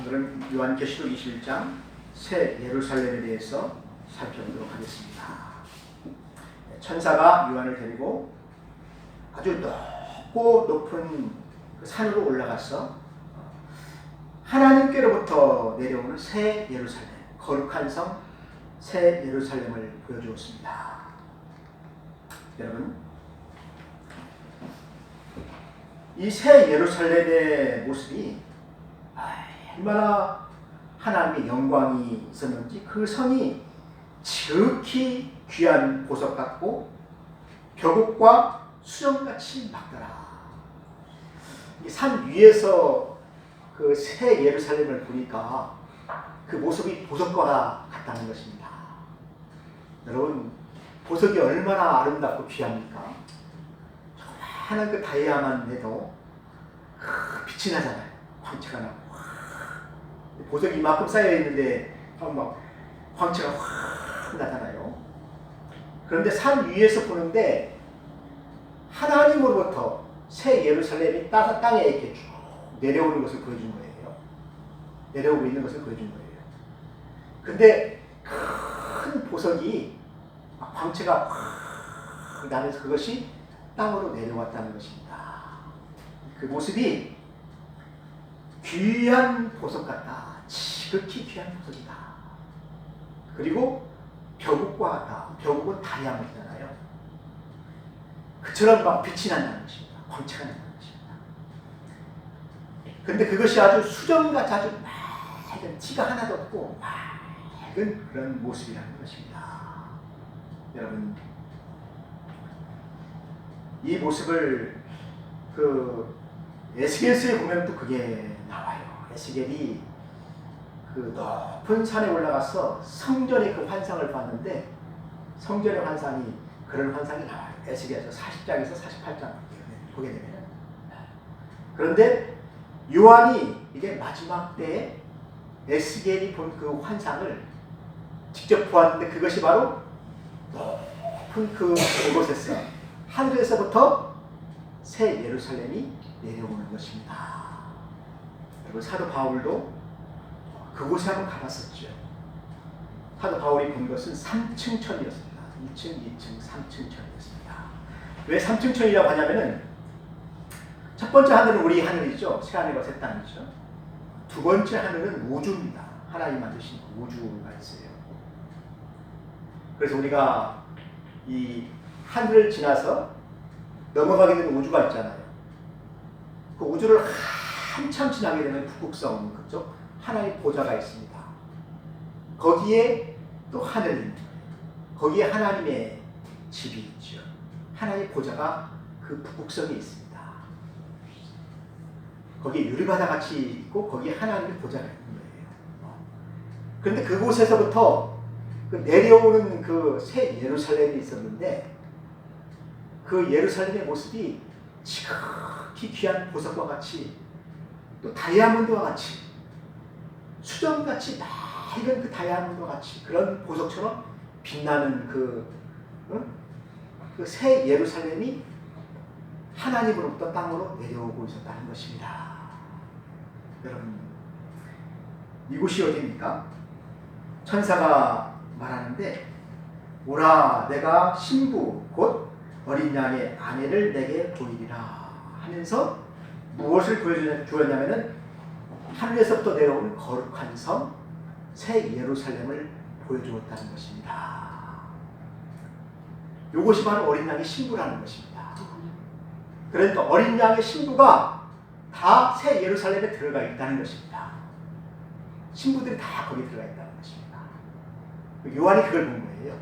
오늘은 요한계시록 21장 새 예루살렘에 대해서 살펴보도록 하겠습니다. 천사가 요한을 데리고 아주 높고 높은 그 산으로 올라가서 하나님께로부터 내려오는 새 예루살렘, 거룩한 성 새 예루살렘을 보여주었습니다. 여러분, 이 새 예루살렘의 모습이 얼마나 하나님의 영광이 있었는지, 그 성이 지극히 귀한 보석 같고 벼곡과 수정같이 막더라. 이 산 위에서 그 새 예루살렘을 보니까 그 모습이 보석과 같다는 것입니다. 여러분, 보석이 얼마나 아름답고 귀합니까? 하나 그 다이아만 해도 빛이 나잖아요. 광채가 나고. 보석이 이만큼 쌓여 있는데 막 광채가 확 나잖아요. 그런데 산 위에서 보는데 하나님으로부터 새 예루살렘이 땅에 이렇게 쭉 내려오는 것을 보여준 거예요. 내려오고 있는 것을 보여준 거예요. 근데 큰 보석이 광채가 확 나면서 그것이 땅으로 내려왔다는 것입니다. 그 모습이 귀한 보석 같다. 지극히 귀한 보석이다. 그리고 벼국과 같다. 벼국은 다이아몬드잖아요. 그처럼 막 빛이 난다는 것입니다. 광채가 난다는 것입니다. 그런데 그것이 아주 수정같이 아주 맑은, 티가 하나도 없고 맑은 그런 모습이라는 것입니다. 여러분, 이 모습을 그 에스겔서에 보면 또 그게 나와요. 에스겔이 그 높은 산에 올라가서 성전의 그 환상을 봤는데, 성전의 환상이, 그런 환상이 나와요. 에스겔서 40장에서 48장 보게 되면. 그런데 요한이 이게 마지막 때에 에스겔이 본 그 환상을 직접 보았는데, 그것이 바로 높은 그곳에서, 하늘에서부터 새 예루살렘이 내려오는 것입니다. 그리고 사도 바울도 그곳에 한번 가봤었죠. 사도 바울이 본 것은 3층 천이었습니다. 1층, 2층, 3층 천이었습니다. 왜 3층 천이라고 하냐면은, 첫 번째 하늘은 우리 하늘이죠. 새 하늘과 새 땅이죠. 두 번째 하늘은 우주입니다. 하나님 만드신 우주가 있어요. 그래서 우리가 이 하늘을 지나서 넘어가게 되는 우주가 있잖아요. 그 우주를 한참 지나게 되면 북극성 그쪽 하나의 보좌가 있습니다. 거기에 또 하늘이 있는 거예요. 거기에 하나님의 집이 있죠. 하나님의 보좌가 그 북극성에 있습니다. 거기에 유리바다 같이 있고 거기에 하나님의 보좌가 있는 거예요. 그런데 그곳에서부터 그 내려오는 그 새 예루살렘이 있었는데, 그 예루살렘의 모습이 지극히 귀한 보석과 같이, 또 다이아몬드와 같이, 수정같이 맑은 그 다이아몬드와 같이, 그런 보석처럼 빛나는 그 새 예루살렘이 하나님으로부터 땅으로 내려오고 있었다는 것입니다. 여러분, 이곳이 어디입니까? 천사가 말하는데, 오라, 내가 신부 곧 어린 양의 아내를 내게 보이리라 하면서 무엇을 보여주었냐면은, 하늘에서부터 내려오는 거룩한 성 새 예루살렘을 보여주었다는 것입니다. 이것이 바로 어린 양의 신부라는 것입니다. 그러니까 어린 양의 신부가 다 새 예루살렘에 들어가 있다는 것입니다. 신부들이 다 거기 들어가 있다는 것입니다. 요한이 그걸 본 거예요.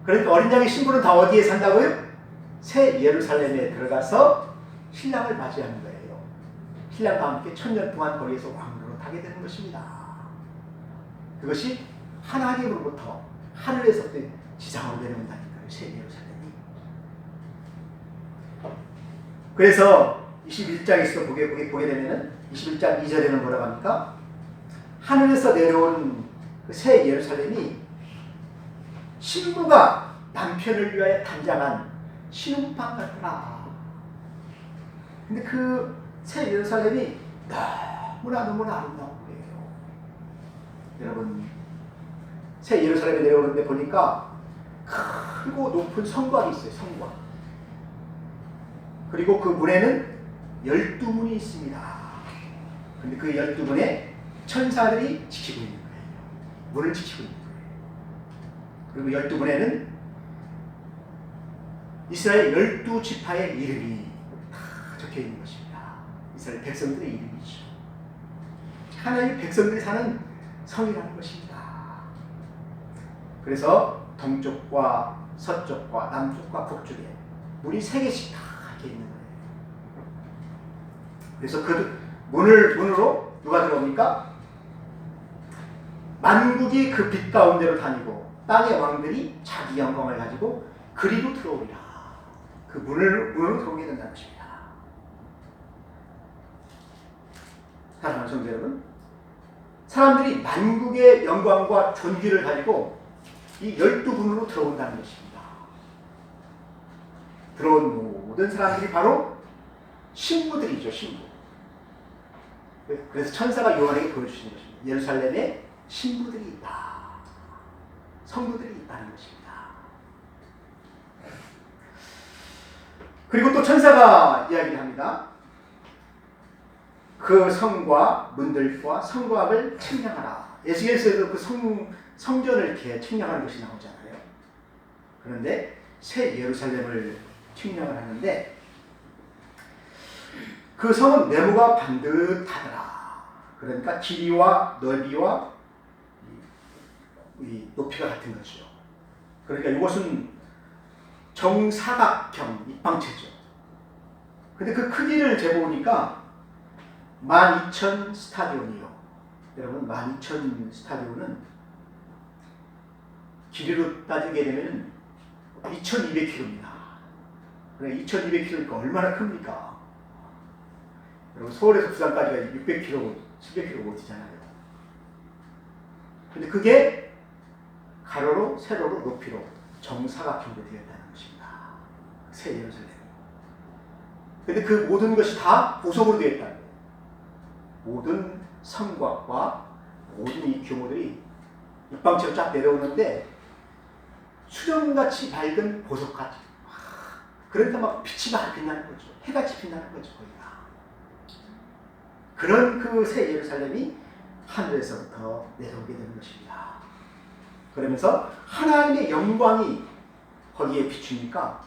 그러니까 어린 양의 신부는 다 어디에 산다고요? 새 예루살렘에 들어가서 신랑을 맞이하는 거예요. 신랑과 함께 1000년 동안 거기에서 왕노로 타게 되는 것입니다. 그것이 하나님으로부터 하늘에서부터 지상으로 내려온다니까요. 새 예루살렘이. 그래서 21장에서 보게 되면은 21장 2절에는 뭐라고 합니까? 하늘에서 내려온 그 새 예루살렘이 신부가 남편을 위하여 단장한 신혼방 같더라. 근데 그 새 예루살렘이 너무나 아름다운 거예요. 여러분, 새 예루살렘에 내려오는데 보니까 크고 높은 성곽이 있어요. 성곽. 그리고 그 문에는 12문이 있습니다. 근데 그 12문에 천사들이 지키고 있는 거예요. 문을 지키고 있는 거예요. 그리고 12문에는 이스라엘 12지파의 이름이 다 적혀 있는 것입니다. 이스라엘 백성들의 이름이죠. 하나님의 백성들이 사는 성이라는 것입니다. 그래서 동쪽과 서쪽과 남쪽과 북쪽에 문이 3개씩 다 이렇게 있는 거예요. 그래서 그 문으로 누가 들어옵니까? 만국이 그 빛 가운데로 다니고 땅의 왕들이 자기 영광을 가지고 그리로 들어오리라. 그 문으로 들어오게 된다는 것입니다. 사랑하는 성도 여러분, 사람들이 만국의 영광과 존귀를 가지고 이 12문으로 들어온다는 것입니다. 들어온 모든 사람들이 바로 신부들이죠. 신부. 그래서 천사가 요한에게 보여주신 것입니다. 예루살렘에 신부들이 있다. 성부들이 있다는 것입니다. 그리고 또 천사가 이야기를 합니다. 그 성과 문들과 성곽을 측량하라. 에스겔서에도 그 성전을 이렇게 측량하는 것이 나오잖아요. 그런데 새 예루살렘을 측량을 하는데 그 성은 네모가 반듯하더라. 그러니까 길이와 넓이와 이 높이가 같은 거죠. 그러니까 이것은 정사각형 입방체죠. 근데 그 크기를 재보니까 12,000 스타디온이요. 여러분, 12,000 스타디온은 길이로 따지게 되면 2,200km입니다. 그러니까 2,200km니까 얼마나 큽니까? 여러분, 서울에서 부산까지가 600km, 700km 못 뛰잖아요. 근데 그게 가로로, 세로로, 높이로 정사각형으로 되어 있다는 것입니다. 새 예루살렘. 근데 그 모든 것이 다 보석으로 되어 있다는 거예요. 모든 성곽과 모든 이 규모들이 입방체로 쫙 내려오는데 수정같이 밝은 보석같이, 그러니까 막 빛이 막 빛나는 거죠. 해같이 빛나는 거죠. 거기가. 그런 그 새 예루살렘이 하늘에서부터 내려오게 되는 것입니다. 그러면서 하나님의 영광이 거기에 비추니까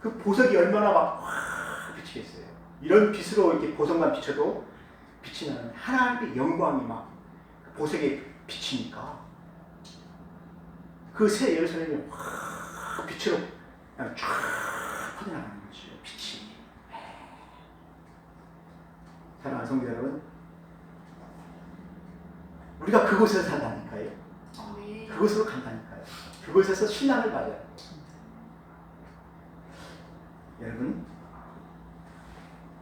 그 보석이 얼마나 막 확 비치겠어요. 이런 빛으로 이렇게 보석만 비춰도 빛이 나는 하나님의 영광이 막 보석에 비치니까 그 새 예루살렘이 확 빛으로 그냥 쫙 퍼져나가는 거죠. 빛이. 사랑하는 성도 여러분, 우리가 그곳에서 산다니까요. 그곳으로 간다니까요. 그곳에서 신앙을 받아요. 여러분,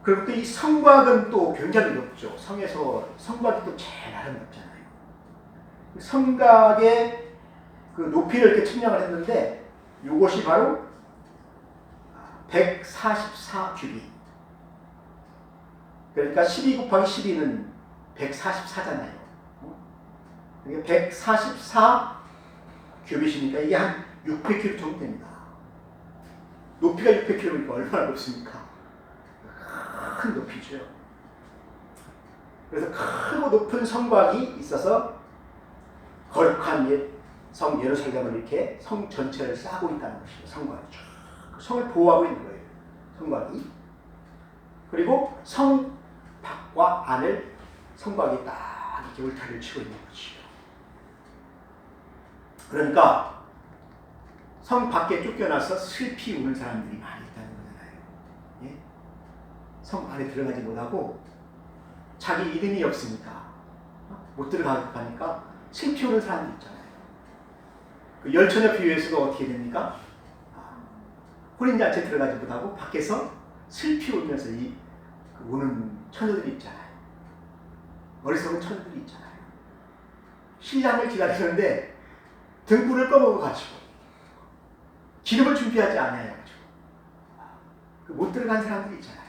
그리고 또 이 성곽은 또 굉장히 높죠. 성에서 성곽이 또 제일 아름답잖아요. 성곽의 그 높이를 이렇게 측량을 했는데 이것이 바로 144 규빗. 그러니까 12 곱하기 12는 144잖아요. 그러니까 144 규빗이니까 이게 한 600km 정도 됩니다. 높이가 600km니까 얼마나 높습니까? 큰 높이죠. 그래서 크고 높은 성곽이 있어서 거룩한 성 예루살렘을 이렇게 성 전체를 싸고 있다는 것이죠. 성곽이 쫙 성을 보호하고 있는 거예요. 성곽이. 그리고 성 밖과 안을 성곽이 딱 이렇게 울타리를 치고 있는 것이죠. 그러니까 성 밖에 쫓겨나서 슬피 우는 사람들이 많이 있다는 거잖아요. 예? 성 안에 들어가지 못하고 자기 이름이 없으니까 못 들어가니까 슬피 우는 사람들이 있잖아요. 그 열처녀 비유에서도 어떻게 됩니까? 혼인잔치에 들어가지 못하고 밖에서 슬피 울면서 우는 처녀들이 있잖아요. 어리석은 처녀들이 있잖아요. 신랑을 기다리는데 등불을 꺼먹어 가지고 기름을 준비하지 않아요. 못 들어간 사람들이 있잖아요.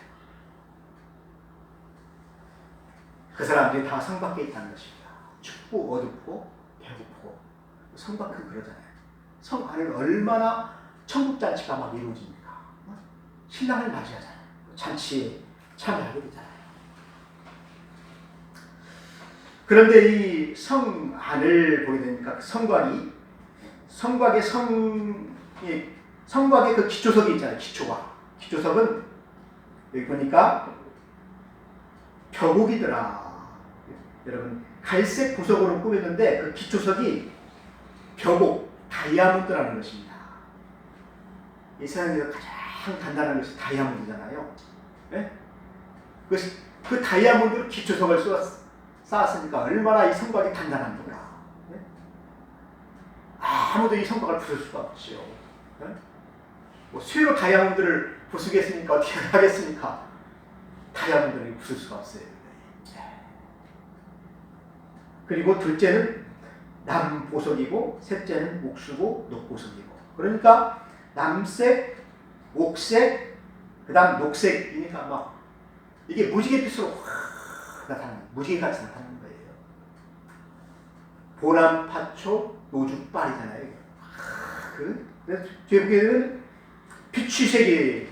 그 사람들이 다 성 밖에 있다는 것입니다. 춥고 어둡고 배고프고 성 밖은 그러잖아요. 성 안을 얼마나 천국잔치가 막 이루어집니까? 신랑을 맞이하잖아요. 잔치에 참여하게 되잖아요. 그런데 이 성 안을 보게 되니까 성곽의 그 기초석이 있잖아요. 기초석은 여기 보니까 벼곡이더라. 여러분 갈색 보석으로 꾸몄는데 그 기초석이 벼곡, 다이아몬드라는 것입니다. 이 세상에서 가장 단단한 것이 다이아몬드잖아요. 네? 그 다이아몬드로 기초석을 쌓았으니까 얼마나 이 성곽이 단단합니까? 네? 아무도 이 성곽을 부술 수가 없지요. 네? 뭐 쇠로 다이아몬드를 부수겠습니까? 어떻게 하겠습니까? 다이아몬드를 부술 수가 없어요. 네. 그리고 둘째는 남보석이고 셋째는 옥수고 녹보석이고, 그러니까 남색, 옥색, 그 다음 녹색이니까 막 이게 무지개빛으로 확 나타나는, 무지개같이 나타나는 거예요. 보남파초 노죽빨이잖아요. 그래서 뒤에 보게 되면 비취색이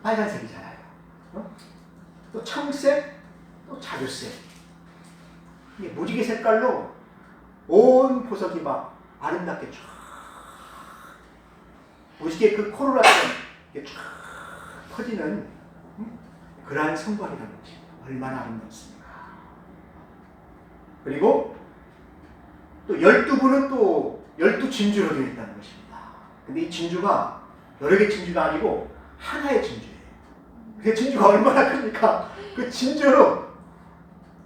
빨간색이잖아요. 또 청색, 또 자주색. 이게 무지개 색깔로 온 보석이 막 아름답게 쫙, 무지개 그 코로나처럼 이렇게 쫙 퍼지는 그러한 성곽이라는 것이 얼마나 아름답습니까? 그리고 또 12부는 또 12진주로 되어 있다는 것입니다. 근데 이 진주가 여러 개 진주가 아니고 하나의 진주예요. 그 진주가 얼마나 크니까 그 진주로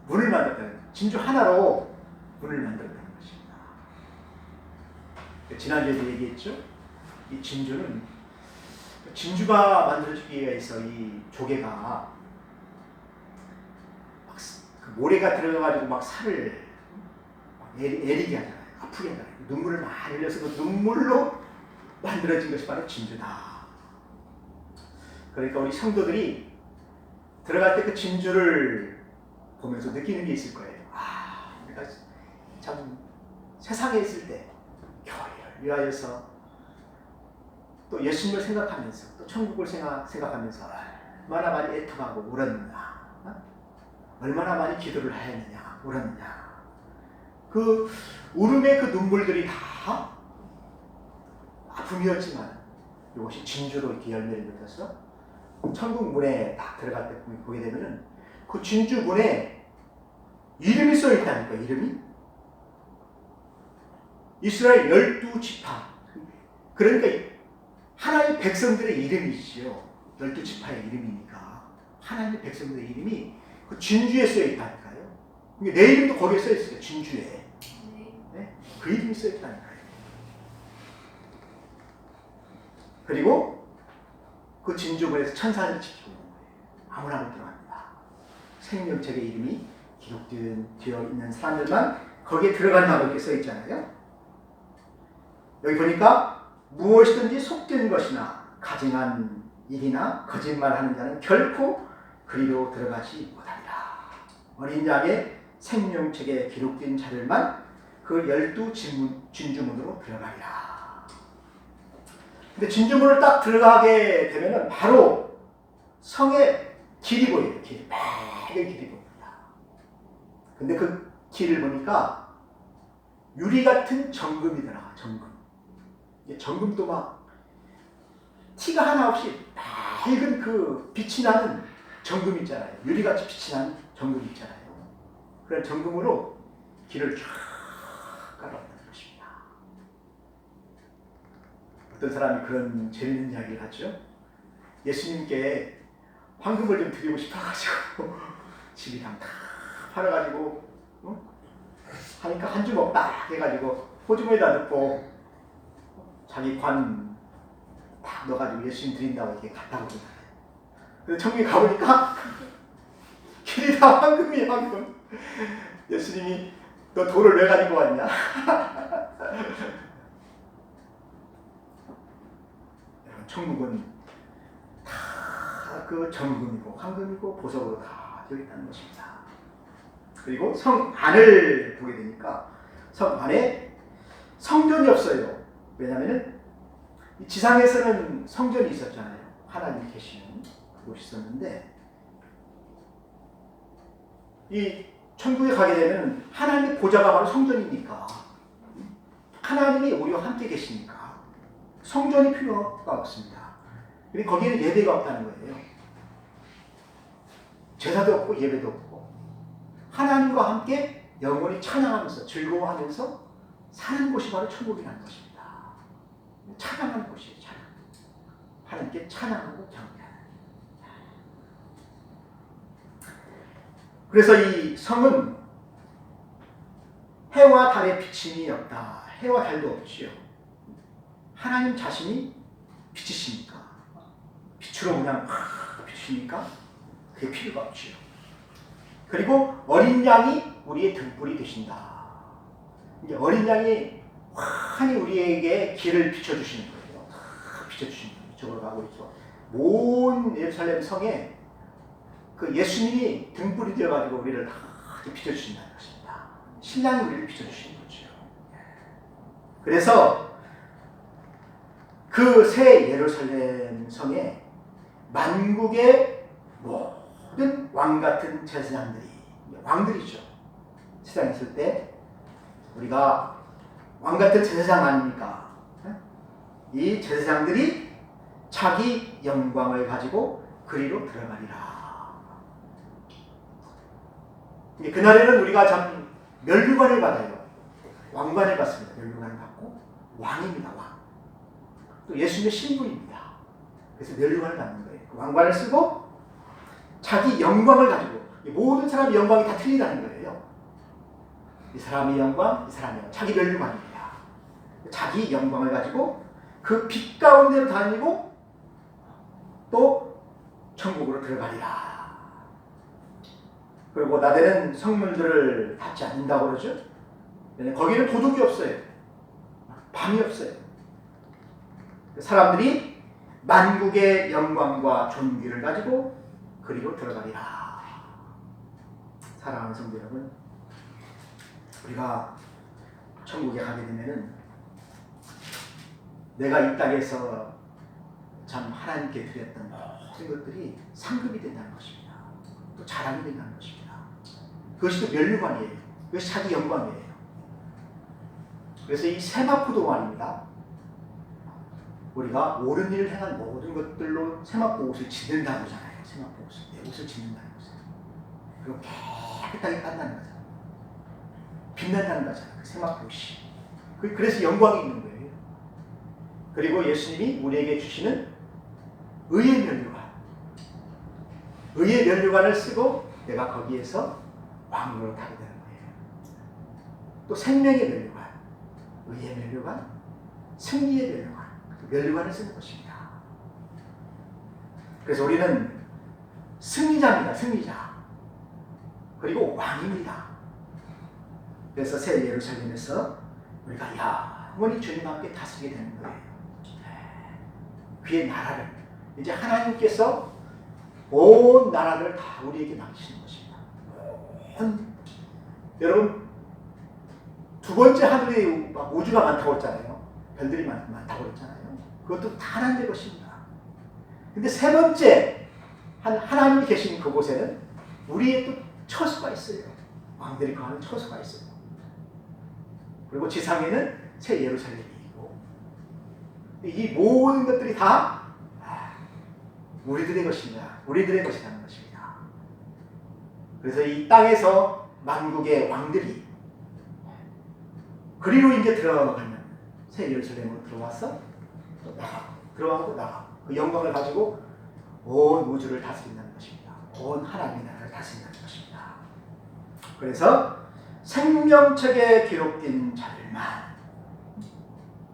문을 만들었다는, 진주 하나로 문을 만들었다는 것입니다. 지난주에도 얘기했죠? 이 진주는, 진주가 만들어지기 위해서 이 조개가 막 그 모래가 들어가가지고 막 살을 막 애리게 하잖아요. 아프게 하잖아요. 눈물을 많이 흘려서 그 눈물로 만들어진 것이 바로 진주다. 그러니까 우리 성도들이 들어갈 때 그 진주를 보면서 느끼는 게 있을 거예요. 아, 내가 참 세상에 있을 때 교회를 위하여서 또 예수님을 생각하면서 또 천국을 생각하면서 얼마나 많이 애통하고 울었느냐, 얼마나 많이 기도를 하였느냐, 울었느냐. 그 울음의 그 눈물들이 다 아픔이었지만 이것이 진주로 이렇게 열매를 맺어서 천국 문에 딱 들어갈 때 보게 되면은 그 진주 문에 이름이 써 있다니까. 이름이 이스라엘 12지파, 그러니까 하나님의 백성들의 이름이지요. 12지파의 이름이니까 하나님의 백성들의 이름이 그 진주에 써 있다니까요. 내 이름도 거기에 써 있어요. 진주에. 네? 그 이름이 써 있다니까요. 그리고 그 진주문에서 천사를 지키고 있는 거예요. 아무나 못 들어갑니다. 생명책의 이름이 기록되어 있는 사람들만 거기에 들어간다고 이렇게 써 있잖아요. 여기 보니까 무엇이든지 속된 것이나 가증한 일이나 거짓말하는 자는 결코 그리로 들어가지 못하리라. 어린 양의 생명책에 기록된 자들만 그 12진주문으로 들어가리라. 근데 진주문을 딱 들어가게 되면은 바로 성의 길이 보여요. 맑은 길이 보입니다. 근데 그 길을 보니까 유리 같은 정금이더라. 정금도 막 티가 하나 없이 맑은 그 빛이 나는 정금 있잖아요. 유리같이 빛이 나는 정금 있잖아요. 그런 정금으로 길을 쫙 깔아놨다는 것입니다. 어떤 사람이 그런 재밌는 이야기를 하죠. 예수님께 황금을 좀 드리고 싶어가지고 집이랑 다 팔아가지고 하니까 한 주먹 딱 해가지고 호주머니에다 넣고 자기 관 딱 넣어가지고 예수님 드린다고 이렇게 갔다 오잖아요. 근데 천국에 가보니까 길이 다 황금이에요. 황금. 예수님이 너 돌을 왜 가지고 왔냐? 천국은 다 그 정금이고 황금이고 보석으로 다 되어 있다는 것입니다. 그리고 성 안을 보게 되니까 성 안에 성전이 없어요. 왜냐하면 지상에서는 성전이 있었잖아요. 하나님 계시는 곳이 있었는데 이 천국에 가게 되면 하나님의 보좌가 바로 성전이니까 하나님이 우리와 함께 계시니까 성전이 필요가 없습니다. 그리고 거기에는 예배가 없다는 거예요. 제사도 없고 예배도 없고 하나님과 함께 영원히 찬양하면서 즐거워하면서 사는 곳이 바로 천국이라는 것입니다. 찬양하는 곳이에요. 찬양. 하나님께 찬양하고 경배하는. 그래서 이 성은 해와 달의 비침이 없다. 해와 달도 없지요. 하나님 자신이 빛이시니까 빛으로 그냥 비추니까 그게 필요가 없지요. 그리고 어린 양이 우리의 등불이 되신다. 이제 어린 양이 환히 우리에게 길을 비춰주시는 거예요. 비춰주시는 거예요. 이쪽으로 가고 있죠. 온 예루살렘 성에 그 예수님이 등불이 되어가지고 우리를 다 비춰주신다는 것입니다. 신랑이 우리를 비춰주시는 거죠. 그래서 그 새 예루살렘 성에 만국의 모든 왕 같은 제사장들이, 왕들이죠. 세상에 있을 때 우리가 왕 같은 제사장 아닙니까? 이 제사장들이 자기 영광을 가지고 그리로 들어가리라. 그날에는 우리가 참 멸류관을 받아요. 왕관을 받습니다. 멸류관을 받고 왕입니다. 왕. 또 예수님의 신부입니다. 그래서 멸류관을 받는 거예요. 그 왕관을 쓰고 자기 영광을 가지고 모든 사람의 영광이 다 틀리다는 거예요. 이 사람의 영광, 이 사람의 영광, 자기 멸류관입니다. 자기 영광을 가지고 그 빛 가운데로 다니고 또 천국으로 들어가리라. 그리고 나대는 성문들을 닫지 않는다고 그러죠. 거기는 도둑이 없어요. 밤이 없어요. 사람들이 만국의 영광과 존귀를 가지고 그리로 들어가리라. 사랑하는 성도 여러분, 우리가 천국에 가게 되면은 내가 이 땅에서 참 하나님께 드렸던 모든 것들이 상급이 된다는 것입니다. 또 자랑이 된다는 것입니다. 그것이 또 멸류관이에요. 그것이 자기 영광이에요. 그래서 이 세마포도 말입니다. 우리가 옳은 일을 행한 모든 것들로 세마포 옷을 짓는다고 하잖아요. 세마포 옷을. 내 옷을 짓는다는 거잖아요. 그리고 깨끗하게 딴다는 거잖아요. 빛난다는 거잖아요. 그 세마포 옷이. 그래서 영광이 있는 거예요. 그리고 예수님이 우리에게 주시는 의의 멸류관. 의의 멸류관을 쓰고 내가 거기에서 왕으로 타게 되는 거예요. 또 생명의 멸류관, 의의 멸류관, 승리의 멸류관, 멸류관을 쓰는 것입니다. 그래서 우리는 승리자입니다. 승리자. 그리고 왕입니다. 그래서 새 예루살렘에서 우리가 영원히 주님과 함께 다스리게 되는 거예요. 그의 나라를 이제 하나님께서 온 나라를 다 우리에게 맡기시는 것입니다. 여러분 두 번째 하늘에 우주가 많다고 했잖아요. 별들이 많다고 했잖아요. 그것도 다 하나님의 것입니다. 근데 세 번째 하나님이 계신 그곳에는 우리의 또 처소가 있어요. 왕들이 거하는 처소가 있어요. 그리고 지상에는 새 예루살렘이 있고 이 모든 것들이 다 우리들의 것입니다. 우리들의 것이라는 것입니다. 그래서 이 땅에서 만국의 왕들이 그리로 이제 들어가면 새 예루살렘으로 들어와서 또 들어가고 나가고 그 영광을 가지고 온 우주를 다스린다는 것입니다. 온 하나님의 나라를 다스린다는 것입니다. 그래서 생명책에 기록된 자들만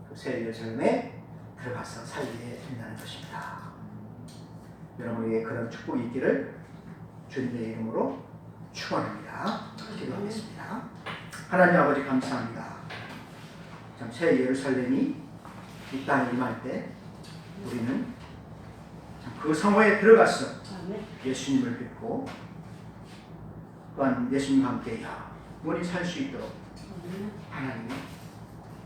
그 새 예루살렘에 들어가서 살게 된다는 것입니다. 여러분에게 그런 축복이 있기를 주님의 이름으로 축원합니다. 기도하겠습니다. 하나님 아버지 감사합니다. 참 새 예루살렘이 이 땅에 임할 때 우리는 그 성호에 들어가서 예수님을 뵙고 또한 예수님과 함께 영원히 살 수 있도록 하나님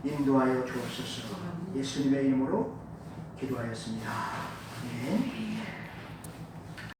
인도하여 주옵소서. 예수님의 이름으로 기도하였습니다. 네.